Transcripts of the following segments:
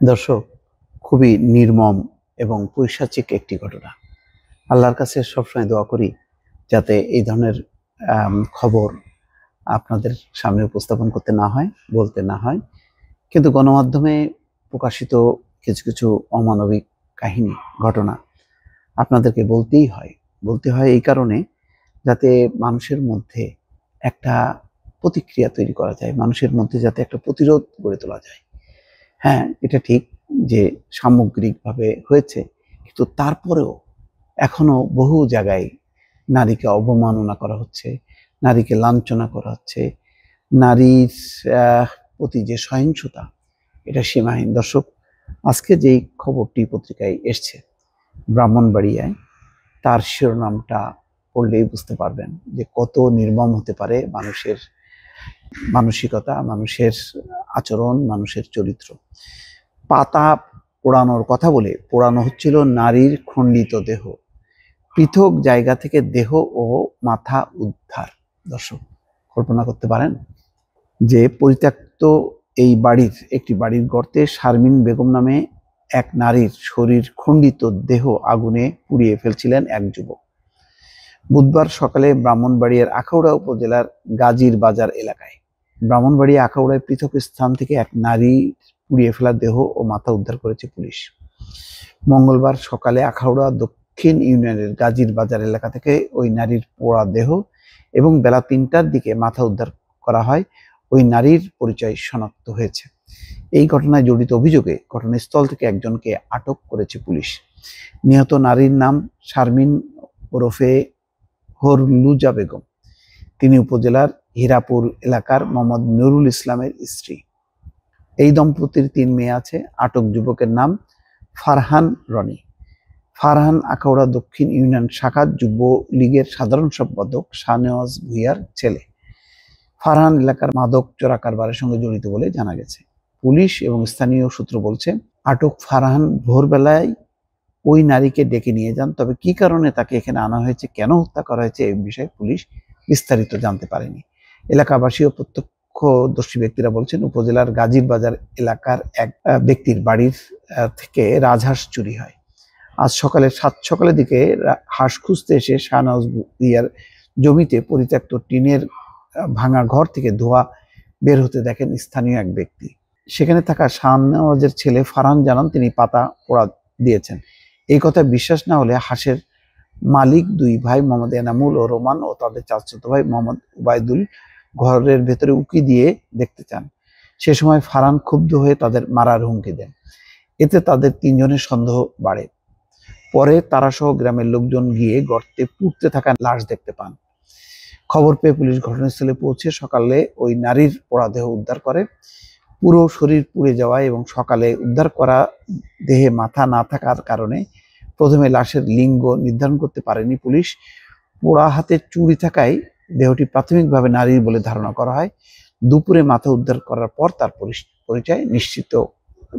দর্শক, খুবই নির্মম এবং পৈশাচিক একটি ঘটনা। আল্লাহর কাছে সবসময় দোয়া করি যাতে এই ধরনের খবর আপনাদের সামনে উপস্থাপন করতে না হয়, বলতে না হয়। কিন্তু গণমাধ্যমে প্রকাশিত কিছু কিছু অমানবিক কাহিনী, ঘটনা আপনাদেরকে বলতে হয় এই কারণে যাতে মানুষের মধ্যে একটা প্রতিক্রিয়া তৈরি করা যায়, মানুষের মধ্যে যাতে একটা প্রতিরোধ গড়ে তোলা যায়। হ্যাঁ, এটা ঠিক যে সামগ্রিকভাবে হয়েছে, কিন্তু তারপরেও এখনো বহু জায়গায় নারীকে অবমাননা করা হচ্ছে, নারীকে লাঞ্ছনা করা হচ্ছে, নারীর প্রতি যে সহিংসতা, এটা সীমাহীন। দর্শক, আজকে যেই খবরটি পত্রিকায় এসছে ব্রাহ্মণবাড়িয়ায়, তার শিরোনামটা পড়লেই বুঝতে পারবেন যে কত নির্মম হতে পারে মানুষের মানসিকতা, মানুষের আচরণ, মানুষের চরিত্র। পাতা পোড়ানোর কথা বলে পোড়ানো হচ্ছিল নারীর খণ্ডিত দেহ, পৃথক জায়গা থেকে দেহ ও মাথা উদ্ধার। দর্শক, কল্পনা করতে পারেন যে পরিত্যক্ত এই একটি বাড়ির গর্তে শারমিন বেগম নামে এক নারীর শরীর খণ্ডিত দেহ আগুনে পুড়িয়ে ফেলছিলেন এক যুবক। বুধবার সকালে ব্রাহ্মণবাড়িয়ার আখাউড়া উপজেলার গাজীর বাজার এলাকায় ব্রাহ্মণবাড়িয়া আখাউড়ায় পৃথক স্থান থেকে এক নারীর পুড়িয়ে ফেলা দেহ ও মাথা উদ্ধার করেছে পুলিশ। মঙ্গলবার সকালে আখাউড়া দক্ষিণ ইউনিয়নের গাজীর বাজার এলাকা থেকে ওই নারীর পোড়া দেহ এবং বেলা ৩টার দিকে মাথা উদ্ধার করা হয়। ওই নারীর পরিচয় শনাক্ত হয়েছে। এই ঘটনায় জড়িত অভিযোগে ঘটনাস্থল থেকে একজনকে আটক করেছে পুলিশ। নিহত নারীর নাম শারমিন ওরফে হরলুজা বেগম। তিনি উপজেলার হীরাপুর এলাকার মোহাম্মদ নুরুল ইসলামের স্ত্রী। এই দম্পতির ৩ মেয়ে আছে। আটক যুবকের নাম ফারহান রনি। ফারহান আখাউড়া দক্ষিণ ইউনিয়ন শাখা যুবলীগের সাধারণ সম্পাদক শাহনেওয়াজ ভূঁইয়ার ছেলে। ফারহান এলাকার মাদক চোরা কারবারের সঙ্গে জড়িত বলে জানা গেছে। পুলিশ এবং স্থানীয় সূত্র বলছে, আটক ফারহান ভোরবেলায় ওই নারীকে ডেকে নিয়ে যান। তবে কি কারণে তাকে এখানে আনা হয়েছে, কেন হত্যা করা হয়েছে, এই বিষয়ে পুলিশ বিস্তারিত জানতে পারেনি। এলাকাবাসী ও প্রত্যক্ষদর্শী ব্যক্তিরা বলছেন, উপজেলার গাজীর বাজার এলাকার এক ব্যক্তির বাড়ির থেকে রাজহাঁস চুরি হয়। আজ সকালের দিকে হাঁস খুঁজতে এসে শাহনওয়াজ ভূঁইয়ার জমিতে পরিত্যক্ত টিনের ভাঙা ঘর থেকে ধোঁয়া বের হতে দেখেন স্থানীয় এক ব্যক্তি। সেখানে থাকা শাহনওয়াজের ছেলে ফারহান জানান, তিনি পাতা পোড়া দিয়েছেন। এই কথা বিশ্বাস না হলে হাঁসের মালিক ২ ভাই মোহাম্মদ এনামুল ও রোমান ও তাদের চাচাতো ভাই মোহাম্মদ উবায়দুল ঘরের ভেতরে উকি দিয়ে দেখতে চান। সে সময় ফারহান ক্ষুব্ধ হয়ে তাদের মারার হুমকি দেন। এতে তাদের ৩ জনের সন্দেহ বাড়ে। পরে তারা সহ গ্রামের লোকজন গিয়ে গর্তে পুড়তে থাকা লাশ দেখতে পান। খবর পেয়ে পুলিশ ঘটনাস্থলে পৌঁছে সকালে ওই নারীর পোড়া দেহ উদ্ধার করে। পুরো শরীর পুড়ে যাওয়ায় এবং সকালে উদ্ধার করা দেহে মাথা না থাকার কারণে প্রথমে লাশের লিঙ্গ নির্ধারণ করতে পারেনি পুলিশ। পোড়া হাতে চুড়ি থাকায় দেহটি প্রাথমিকভাবে নারীর বলে ধারণা করা হয়। দুপুরে মাথা উদ্ধার করার পর তার পরিচয় নিশ্চিত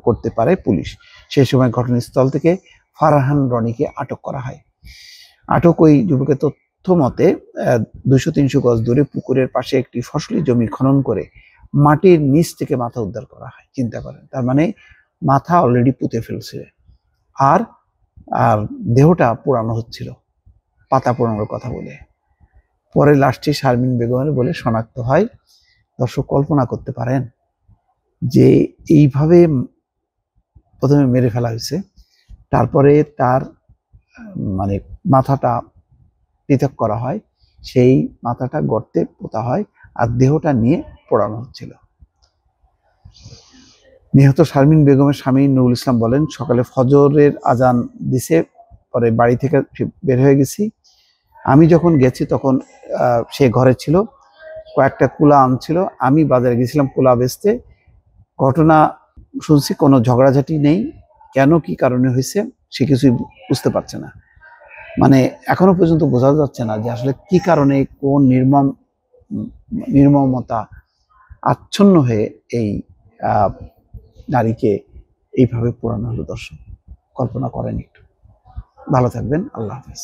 করতে পারে পুলিশ। সেই সময় ঘটনাস্থল থেকে ফারহান রনিকে আটক করা হয়। আটক ওই যুবকের তথ্য মতে ২০০-৩০০ গজ দূরে পুকুরের পাশে একটি ফসলি জমি খনন করে মাটির নিচ থেকে মাথা উদ্ধার করা হয়। চিন্তা করেন, তার মানে মাথা অলরেডি পুঁতে ফেলছে আর আর দেহটা পোড়ানো হচ্ছিল পাতা পোড়ানোর কথা বলে। পরে লাশটি শারমিন বেগমের বলে শনাক্ত হয়। দর্শক, কল্পনা করতে পারেন যে এইভাবে প্রথমে মেরে ফেলা হয়েছে, তারপরে তার মানে মাথাটা পৃথক করা হয়, সেই মাথাটা গর্তে পোতা হয় আর দেহটা নিয়ে পোড়ানো হচ্ছিল। নিহত শারমিন বেগমের স্বামী নুরুল ইসলাম বলেন, সকালে ফজরের আজান দিছে, পরে বাড়ি থেকে বের হয়ে গেছি। আমি যখন গেছি তখন সে ঘরে ছিল, কয়েকটা কুলা আনছিল। আমি বাজারে গেছিলাম কুলা বেচতে। ঘটনা শুনছি, কোনো ঝগড়াঝাটি নেই। কেন, কি কারণে হয়েছে সে কিছুই বুঝতে পারছে না। মানে এখনো পর্যন্ত বোঝা যাচ্ছে না যে আসলে কি কারণে, কোন নির্মমতা আচ্ছন্ন হয়ে এই নারীকে এইভাবে পোড়ানো হলো। দর্শক, কল্পনা করেন একটু। ভালো থাকবেন। আল্লাহ হাফেজ।